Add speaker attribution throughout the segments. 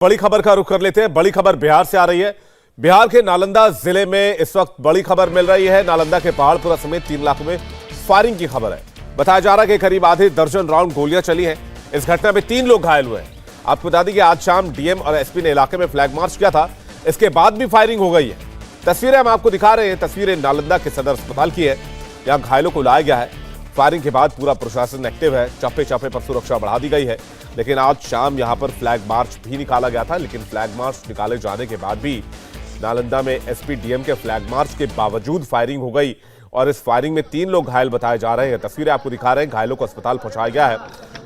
Speaker 1: बड़ी खबर का रुख कर लेते हैं। बड़ी खबर बिहार से आ रही है। बिहार के नालंदा जिले में इस वक्त बड़ी खबर मिल रही है। नालंदा के पहाड़पुरा समेत 3 इलाकों में फायरिंग की खबर है। बताया जा रहा है कि करीब आधे दर्जन राउंड गोलियां चली हैं। इस घटना में 3 लोग घायल हुए हैं। आपको बता दें कि आज शाम डीएम और एसपी ने इलाके में फ्लैग मार्च किया था। इसके बाद भी फायरिंग हो गई है। तस्वीरें हम आपको दिखा रहे हैं। तस्वीरें नालंदा के सदर अस्पताल की है। यहां घायलों को लाया गया है। फायरिंग के बाद पूरा प्रशासन एक्टिव है। चप्पे चप्पे पर सुरक्षा बढ़ा दी गई है। लेकिन आज शाम यहां पर फ्लैग मार्च भी निकाला गया था। लेकिन फ्लैग मार्च निकाले जाने के बाद भी नालंदा में एसपी डीएम के फ्लैग मार्च के बावजूद फायरिंग हो गई और इस फायरिंग में 3 लोग घायल बताए जा रहे हैं। तस्वीरें आपको दिखा रहे हैं। घायलों को अस्पताल पहुंचाया गया है।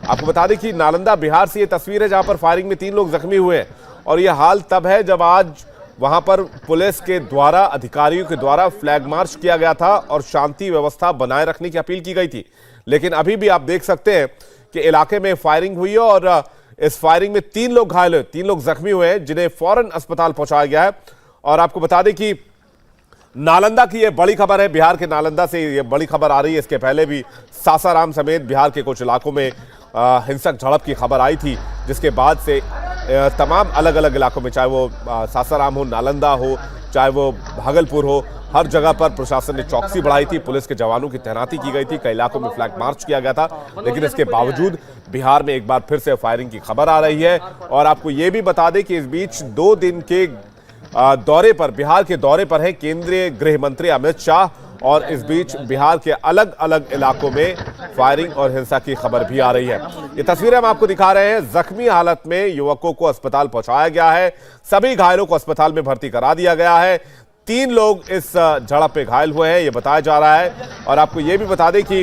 Speaker 1: आपको बता दें कि नालंदा बिहार से ये तस्वीर है जहां पर फायरिंग में 3 लोग जख्मी हुए हैं। और यह हाल तब है जब आज वहां पर पुलिस के द्वारा, अधिकारियों के द्वारा फ्लैग मार्च किया गया था और शांति व्यवस्था बनाए रखने की अपील की गई थी। लेकिन अभी भी आप देख सकते हैं कि इलाके में फायरिंग हुई है और इस फायरिंग में 3 लोग घायल हुए, 3 लोग जख्मी हुए हैं जिन्हें फौरन अस्पताल पहुंचाया गया है। और आपको बता दें कि नालंदा की यह बड़ी खबर है। बिहार के नालंदा से यह बड़ी खबर आ रही है। इसके पहले भी सासाराम समेत बिहार के कुछ इलाकों में हिंसक झड़प की खबर आई थी, जिसके बाद से तमाम अलग अलग इलाकों में, चाहे वो सासाराम हो, नालंदा हो, चाहे वो भागलपुर हो, हर जगह पर प्रशासन ने चौकसी बढ़ाई थी। पुलिस के जवानों की तैनाती की गई थी। कई इलाकों में फ्लैग मार्च किया गया था। लेकिन इसके बावजूद बिहार में एक बार फिर से फायरिंग की खबर आ रही है। और आपको ये भी बता दें कि इस बीच 2 दिन के दौरे पर, बिहार के दौरे पर है केंद्रीय गृह मंत्री अमित शाह। और इस बीच बिहार के अलग अलग इलाकों में फायरिंग और हिंसा की खबर भी आ रही है। ये तस्वीरें हम आपको दिखा रहे हैं। जख्मी हालत में युवकों को अस्पताल पहुंचाया गया है। सभी घायलों को अस्पताल में भर्ती करा दिया गया है। 3 लोग इस झड़प पे घायल हुए हैं, ये बताया जा रहा है। और आपको ये भी बता दें कि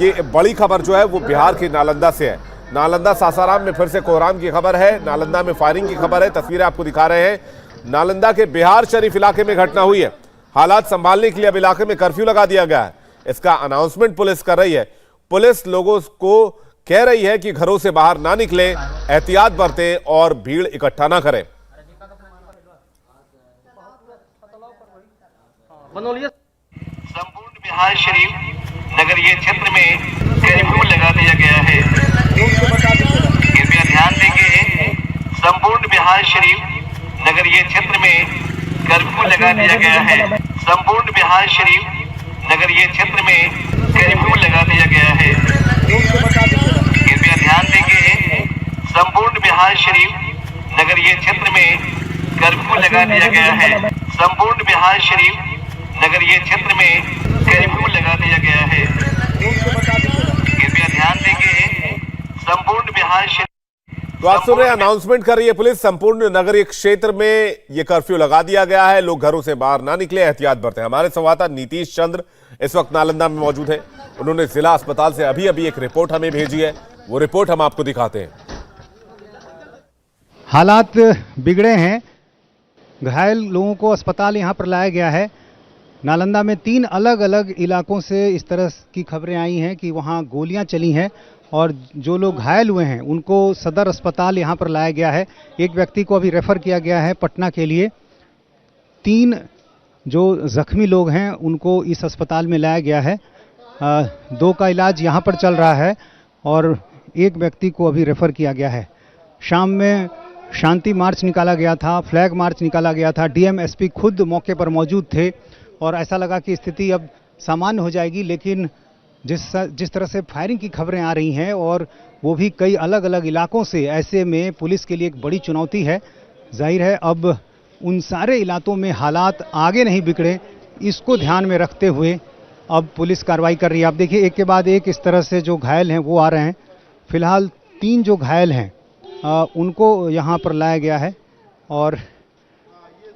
Speaker 1: ये बड़ी खबर जो है वो बिहार के नालंदा से है। नालंदा सासाराम में फिर से कोहराम की खबर है। नालंदा में फायरिंग की खबर है। तस्वीरें आपको दिखा रहे हैं। नालंदा के बिहार शरीफ इलाके में घटना हुई है। हालात संभालने के लिए अब इलाके में कर्फ्यू लगा दिया गया है। इसका अनाउंसमेंट पुलिस कर रही है। पुलिस लोगों को कह रही है कि घरों से बाहर ना निकलें, एहतियात बरतें और भीड़ इकट्ठा ना करें।
Speaker 2: संपूर्ण बिहार शरीफ नगरीय क्षेत्र में कर्फ्यू लगा दिया गया है। कृपया ध्यान देंगे। संपूर्ण बिहार शरीफ नगरीय क्षेत्र में कर्फ्यू लगा दिया गया है। संपूर्ण बिहार शरीफ नगरीय क्षेत्र में कर्फ्यू लगा दिया गया है। कृपया ध्यान देंगे। संपूर्ण बिहार शरीफ नगरीय क्षेत्र में कर्फ्यू लगा दिया गया है। संपूर्ण बिहार शरीफ नगरीय क्षेत्र में कर्फ्यू लगा दिया गया है। कृपया ध्यान देंगे। संपूर्ण बिहार शरीफ।
Speaker 1: तो आप सुन रहे हैं, अनाउंसमेंट कर रही है पुलिस। संपूर्ण नगरीय क्षेत्र में यह कर्फ्यू लगा दिया गया है। लोग घरों से बाहर ना निकले, एहतियात बरतें। हमारे संवाददाता नीतीश चंद्र इस वक्त नालंदा में मौजूद है। उन्होंने जिला अस्पताल से अभी अभी एक रिपोर्ट हमें भेजी है। वो रिपोर्ट हम आपको दिखाते हैं।
Speaker 3: हालात बिगड़े हैं। घायल लोगों को अस्पताल यहां पर लाया गया है। नालंदा में 3 अलग अलग इलाकों से इस तरह की खबरें आई हैं कि वहां गोलियां चली हैं और जो लोग घायल हुए हैं उनको सदर अस्पताल यहां पर लाया गया है। एक व्यक्ति को अभी रेफर किया गया है पटना के लिए। 3 जो जख्मी लोग हैं उनको इस अस्पताल में लाया गया है। 2 का इलाज यहां पर चल रहा है और एक व्यक्ति को अभी रेफर किया गया है। शाम में शांति मार्च निकाला गया था, फ्लैग मार्च निकाला गया था। डीएम एसपी खुद मौके पर मौजूद थे और ऐसा लगा कि स्थिति अब सामान्य हो जाएगी। लेकिन जिस तरह से फायरिंग की खबरें आ रही हैं और वो भी कई अलग अलग इलाकों से, ऐसे में पुलिस के लिए एक बड़ी चुनौती है। जाहिर है अब उन सारे इलाकों में हालात आगे नहीं बिगड़े, इसको ध्यान में रखते हुए अब पुलिस कार्रवाई कर रही है। आप देखिए, एक के बाद एक इस तरह से जो घायल हैं वो आ रहे हैं। फिलहाल 3 जो घायल हैं उनको यहाँ पर लाया गया है और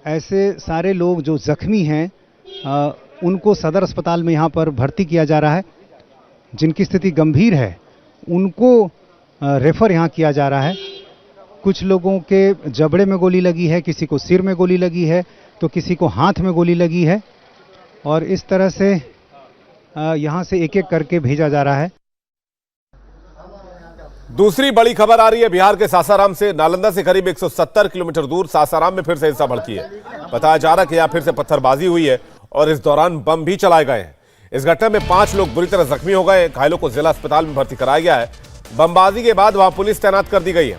Speaker 3: ऐसे सारे लोग जो जख्मी हैं उनको सदर अस्पताल में यहाँ पर भर्ती किया जा रहा है। जिनकी स्थिति गंभीर है उनको रेफर यहाँ किया जा रहा है। कुछ लोगों के जबड़े में गोली लगी है, किसी को सिर में गोली लगी है, तो किसी को हाथ में गोली लगी है और इस तरह से यहाँ से एक एक करके भेजा जा रहा है।
Speaker 1: दूसरी बड़ी खबर आ रही है बिहार के सासाराम से। नालंदा से करीब 170 किलोमीटर दूर सासाराम में फिर से हिंसा भड़की है। बताया जा रहा है कि यहां फिर से पत्थरबाजी हुई है और इस दौरान बम भी चलाए गए हैं। इस घटना में 5 लोग बुरी तरह जख्मी हो गए। घायलों को जिला अस्पताल में भर्ती कराया गया है। बमबाजी के बाद वहां पुलिस तैनात कर दी गई है।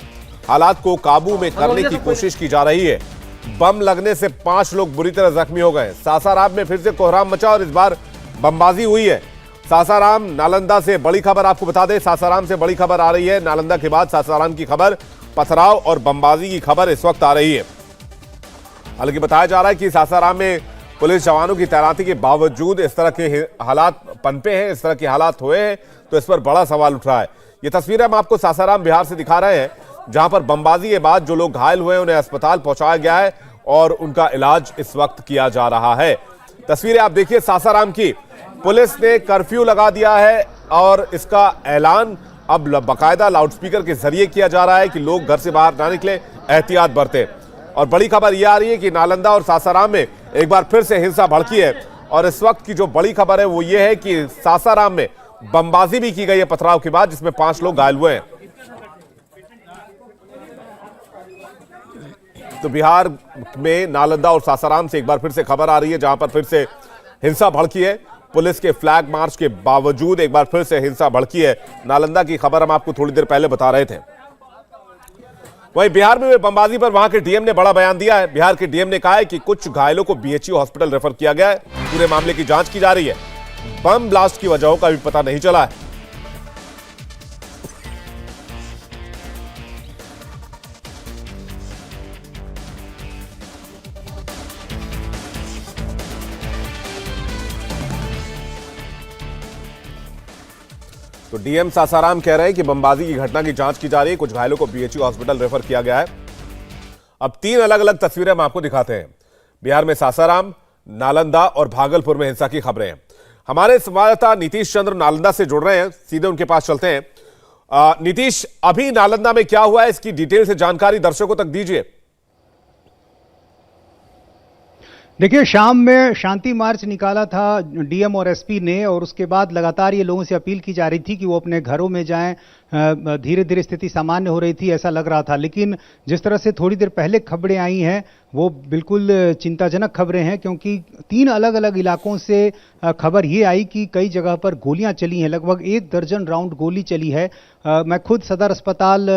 Speaker 1: हालात को काबू में करने की कोशिश की जा रही है। बम लगने से 5 लोग बुरी तरह जख्मी हो गए। सासाराम में फिर से कोहराम मचा और इस बार बमबाजी हुई है। सासाराम नालंदा से बड़ी खबर आपको बता दें, सासाराम से बड़ी खबर आ रही है। नालंदा के बाद सासाराम की खबर, पथराव और बमबाजी की खबर इस वक्त आ रही है। हालांकि बताया जा रहा है कि सासाराम में पुलिस जवानों की तैनाती के बावजूद इस तरह के हालात पनपे हैं, इस तरह के हालात हुए हैं, तो इस पर बड़ा सवाल उठ रहा है। ये तस्वीरें हम आपको सासाराम बिहार से दिखा रहे हैं, जहां पर बमबाजी के बाद जो लोग घायल हुए हैं उन्हें अस्पताल पहुंचाया गया है और उनका इलाज इस वक्त किया जा रहा है। तस्वीरें आप देखिए सासाराम की। पुलिस ने कर्फ्यू लगा दिया है और इसका ऐलान अब बाकायदा लाउडस्पीकर के जरिए किया जा रहा है कि लोग घर से बाहर ना निकले, एहतियात बरतें। और बड़ी खबर यह आ रही है कि नालंदा और सासाराम में एक बार फिर से हिंसा भड़की है और इस वक्त की जो बड़ी खबर है वो ये है कि सासाराम में बमबाजी भी की गई है पथराव के बाद, जिसमें 5 लोग घायल हुए हैं। तो बिहार में नालंदा और सासाराम से एक बार फिर से खबर आ रही है, जहां पर फिर से हिंसा भड़की है। पुलिस के फ्लैग मार्च के बावजूद एक बार फिर से हिंसा भड़की है। नालंदा की खबर हम आपको थोड़ी देर पहले बता रहे थे। वहीं बिहार में बमबाजी पर वहां के डीएम ने बड़ा बयान दिया है। बिहार के डीएम ने कहा है कि कुछ घायलों को बीएचयू हॉस्पिटल रेफर किया गया है। पूरे मामले की जांच की जा रही है। बम ब्लास्ट की वजहों का भी पता नहीं चला है। तो डीएम सासाराम कह रहे हैं कि बमबाजी की घटना की जांच की जा रही है। कुछ घायलों को बीएचयू हॉस्पिटल रेफर किया गया है। अब 3 अलग अलग तस्वीरें हम आपको दिखाते हैं। बिहार में सासाराम, नालंदा और भागलपुर में हिंसा की खबरें हैं। हमारे संवाददाता नीतीश चंद्र नालंदा से जुड़ रहे हैं, सीधे उनके पास चलते हैं। नीतीश, अभी नालंदा में क्या हुआ है, इसकी डिटेल से जानकारी दर्शकों तक दीजिए।
Speaker 3: देखिए, शाम में शांति मार्च निकाला था डीएम और एसपी ने और उसके बाद लगातार ये लोगों से अपील की जा रही थी कि वो अपने घरों में जाएं। धीरे धीरे स्थिति सामान्य हो रही थी, ऐसा लग रहा था। लेकिन जिस तरह से थोड़ी देर पहले खबरें आई हैं वो बिल्कुल चिंताजनक खबरें हैं, क्योंकि 3 अलग अलग इलाकों से खबर ये आई कि कई जगह पर गोलियां चली हैं। लगभग 1 दर्जन राउंड गोली चली है। मैं खुद सदर अस्पताल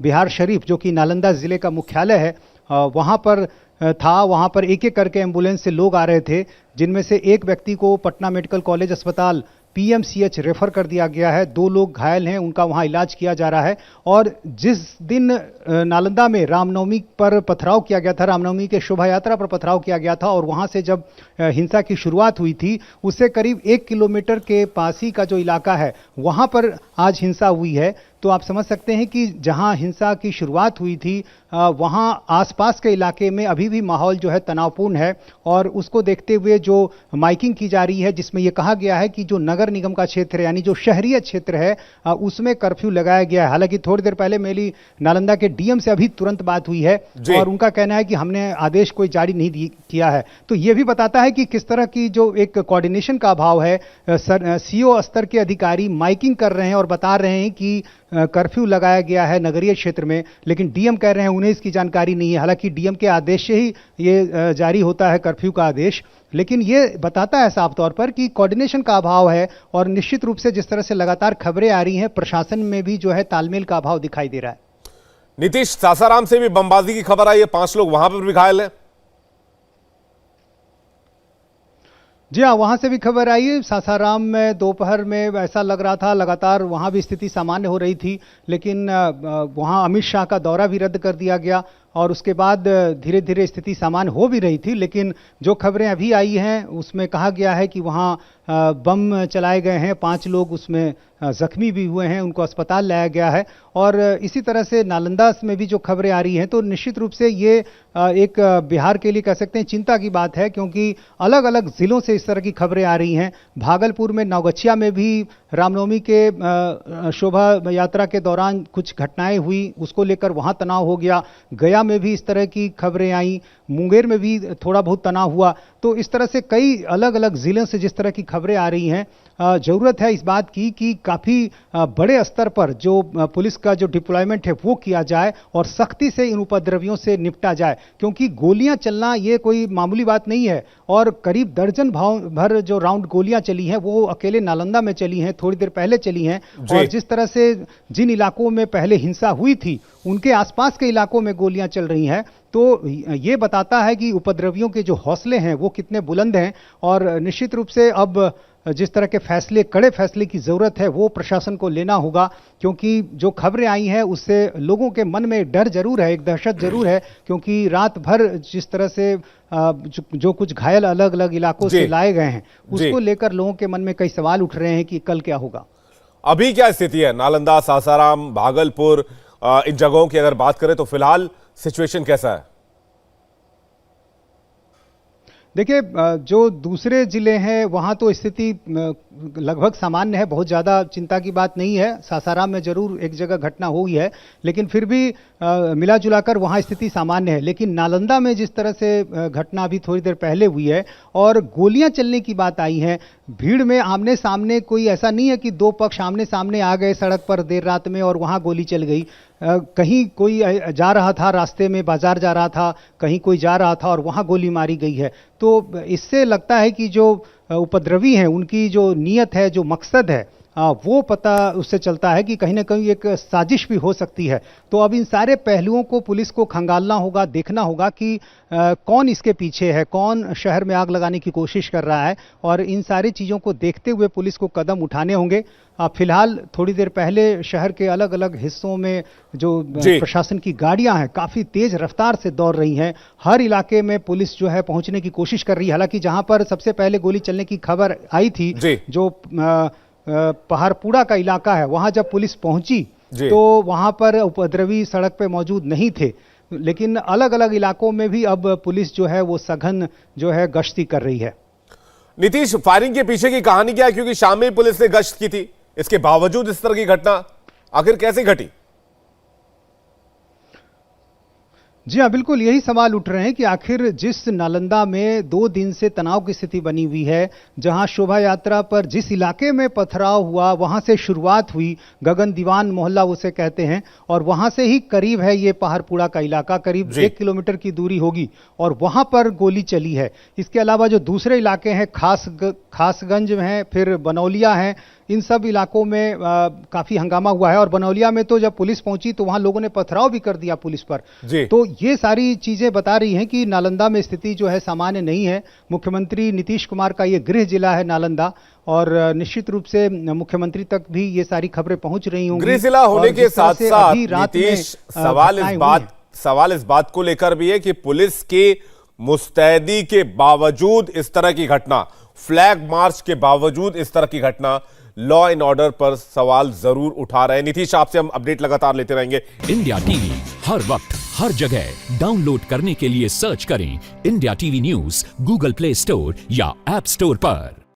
Speaker 3: बिहार शरीफ, जो कि नालंदा जिले का मुख्यालय है, वहाँ पर था। वहां पर एक एक करके एम्बुलेंस से लोग आ रहे थे, जिनमें से एक व्यक्ति को पटना मेडिकल कॉलेज अस्पताल पीएमसीएच रेफर कर दिया गया है। 2 लोग घायल हैं, उनका वहां इलाज किया जा रहा है। और जिस दिन नालंदा में रामनवमी पर पथराव किया गया था, रामनवमी के शोभा यात्रा पर पथराव किया गया था और वहां से जब हिंसा की शुरुआत हुई थी, उससे करीब 1 किलोमीटर के पास ही का जो इलाका है वहां पर आज हिंसा हुई है। तो आप समझ सकते हैं कि जहां हिंसा की शुरुआत हुई थी वहां आसपास के इलाके में अभी भी माहौल जो है तनावपूर्ण है। और उसको देखते हुए जो माइकिंग की जा रही है, जिसमें यह कहा गया है कि जो नगर निगम का क्षेत्र है, यानी जो शहरी क्षेत्र है, उसमें कर्फ्यू लगाया गया है। हालांकि थोड़ी देर पहले मेरी नालंदा के डीएम से अभी तुरंत बात हुई है और उनका कहना है कि हमने आदेश कोई जारी नहीं किया है। तो यह भी बताता है कि किस तरह की जो एक कोऑर्डिनेशन का अभाव है। सीओ स्तर के अधिकारी माइकिंग कर रहे हैं और बता रहे हैं कि कर्फ्यू लगाया गया है नगरीय क्षेत्र में, लेकिन डीएम कह रहे हैं उन्हें इसकी जानकारी नहीं है। हालांकि डीएम के आदेश से ही ये जारी होता है कर्फ्यू का आदेश, लेकिन ये बताता है साफ तौर पर कि कोऑर्डिनेशन का अभाव है। और निश्चित रूप से जिस तरह से लगातार खबरें आ रही हैं, प्रशासन में भी जो है तालमेल का अभाव दिखाई दे रहा है।
Speaker 1: नीतीश, सासाराम से भी बमबाजी की खबर आई है, 5 लोग वहां पर भी घायल हैं।
Speaker 3: जी हाँ, वहां से भी खबर आई है। सासाराम में दोपहर में ऐसा लग रहा था लगातार वहां भी स्थिति सामान्य हो रही थी, लेकिन वहां अमित शाह का दौरा भी रद्द कर दिया गया और उसके बाद धीरे धीरे स्थिति सामान्य हो भी रही थी। लेकिन जो खबरें अभी आई हैं उसमें कहा गया है कि वहां बम चलाए गए हैं, 5 लोग उसमें जख्मी भी हुए हैं, उनको अस्पताल लाया गया है। और इसी तरह से नालंदा में भी जो खबरें आ रही हैं, तो निश्चित रूप से ये एक बिहार के लिए कह सकते हैं चिंता की बात है, क्योंकि अलग अलग जिलों से इस तरह की खबरें आ रही हैं। भागलपुर में नवगछिया में भी रामनवमी के शोभा यात्रा के दौरान कुछ घटनाएं हुई, उसको लेकर वहां तनाव हो गया। गया में भी इस तरह की खबरें आई। मुंगेर में भी थोड़ा बहुत तनाव हुआ। तो इस तरह से कई अलग अलग जिलों से जिस तरह की खबरें आ रही हैं, जरूरत है इस बात की कि काफी बड़े स्तर पर जो पुलिस का जो डिप्लॉयमेंट है वो किया जाए और सख्ती से इन उपद्रवियों से निपटा जाए, क्योंकि गोलियां चलना ये कोई मामूली बात नहीं है। और करीब दर्जन भर जो राउंड गोलियां चली हैं वो अकेले नालंदा में चली हैं, थोड़ी देर पहले चली हैं। और जिस तरह से जिन इलाकों में पहले हिंसा हुई थी उनके आसपास के इलाकों में गोलियां चल रही हैं, तो ये बताता है कि उपद्रवियों के जो हौसले हैं वो कितने बुलंद हैं। और निश्चित रूप से अब जिस तरह के फैसले, कड़े फैसले की जरूरत है वो प्रशासन को लेना होगा, क्योंकि जो खबरें आई हैं उससे लोगों के मन में डर जरूर है, एक दहशत जरूर है। क्योंकि रात भर जिस तरह से जो कुछ घायल अलग अलग इलाकों से लाए गए हैं उसको लेकर लोगों के मन में कई सवाल उठ रहे हैं कि कल क्या होगा।
Speaker 1: अभी क्या स्थिति है नालंदा, सासाराम, भागलपुर, इन जगहों की अगर बात करें तो फिलहाल सिचुएशन कैसा है?
Speaker 3: देखिए, जो दूसरे जिले हैं वहां तो स्थिति लगभग सामान्य है, बहुत ज़्यादा चिंता की बात नहीं है। सासाराम में जरूर एक जगह घटना हुई है, लेकिन फिर भी मिला जुलाकर वहां स्थिति सामान्य है। लेकिन नालंदा में जिस तरह से घटना अभी थोड़ी देर पहले हुई है और गोलियां चलने की बात आई है, भीड़ में आमने सामने, कोई ऐसा नहीं है कि दो पक्ष आमने सामने आ गए सड़क पर देर रात में और वहां गोली चल गई। कहीं कोई जा रहा था, रास्ते में बाजार जा रहा था, कहीं कोई जा रहा था और वहां गोली मारी गई है। तो इससे लगता है कि जो उपद्रवी हैं उनकी जो नीयत है, जो मकसद है, वो पता उससे चलता है कि कहीं ना कहीं एक साजिश भी हो सकती है। तो अब इन सारे पहलुओं को पुलिस को खंगालना होगा, देखना होगा कि कौन इसके पीछे है, कौन शहर में आग लगाने की कोशिश कर रहा है, और इन सारी चीज़ों को देखते हुए पुलिस को कदम उठाने होंगे। फिलहाल थोड़ी देर पहले शहर के अलग अलग हिस्सों में जो प्रशासन की गाड़ियां हैं काफ़ी तेज रफ्तार से दौड़ रही हैं। हर इलाके में पुलिस जो है पहुंचने की कोशिश कर रही है। हालांकि जहां पर सबसे पहले गोली चलने की खबर आई थी, जो पहाड़पुरा का इलाका है, वहां जब पुलिस पहुंची तो वहां पर उपद्रवी सड़क पे मौजूद नहीं थे। लेकिन अलग अलग इलाकों में भी अब पुलिस जो है वो सघन जो है गश्ती कर रही है।
Speaker 1: नीतीश, फायरिंग के पीछे की कहानी क्या है? क्योंकि शाम में पुलिस ने गश्त की थी, इसके बावजूद इस तरह की घटना आखिर कैसे घटी?
Speaker 3: जी हाँ, बिल्कुल यही सवाल उठ रहे हैं कि आखिर जिस नालंदा में 2 दिन से तनाव की स्थिति बनी हुई है, जहां शोभा यात्रा पर जिस इलाके में पथराव हुआ वहां से शुरुआत हुई, गगन दीवान मोहल्ला उसे कहते हैं, और वहां से ही करीब है ये पहाड़पुरा का इलाका, करीब 1 किलोमीटर की दूरी होगी, और वहां पर गोली चली है। इसके अलावा जो दूसरे इलाके हैं, खासगंज है, फिर बनौलिया है, इन सब इलाकों में काफी हंगामा हुआ है। और बनौलिया में तो जब पुलिस पहुंची तो वहां लोगों ने पथराव भी कर दिया पुलिस पर। तो ये सारी चीजें बता रही हैं कि नालंदा में स्थिति जो है सामान्य नहीं है। मुख्यमंत्री नीतीश कुमार का ये गृह जिला है नालंदा, और निश्चित रूप से मुख्यमंत्री तक भी ये सारी खबरें पहुंच रही होंगी।
Speaker 1: गृह जिला होने के साथ साथ नीतीश, सवाल इस बात को लेकर भी है कि पुलिस की मुस्तैदी के बावजूद इस तरह की घटना, फ्लैग मार्च के बावजूद इस तरह की घटना, लॉ एंड ऑर्डर पर सवाल जरूर उठा रहे हैं। नीतीश, आपसे हम अपडेट लगातार लेते रहेंगे।
Speaker 4: इंडिया टीवी हर वक्त हर जगह डाउनलोड करने के लिए सर्च करें India TV news Google play store या ऐप स्टोर पर।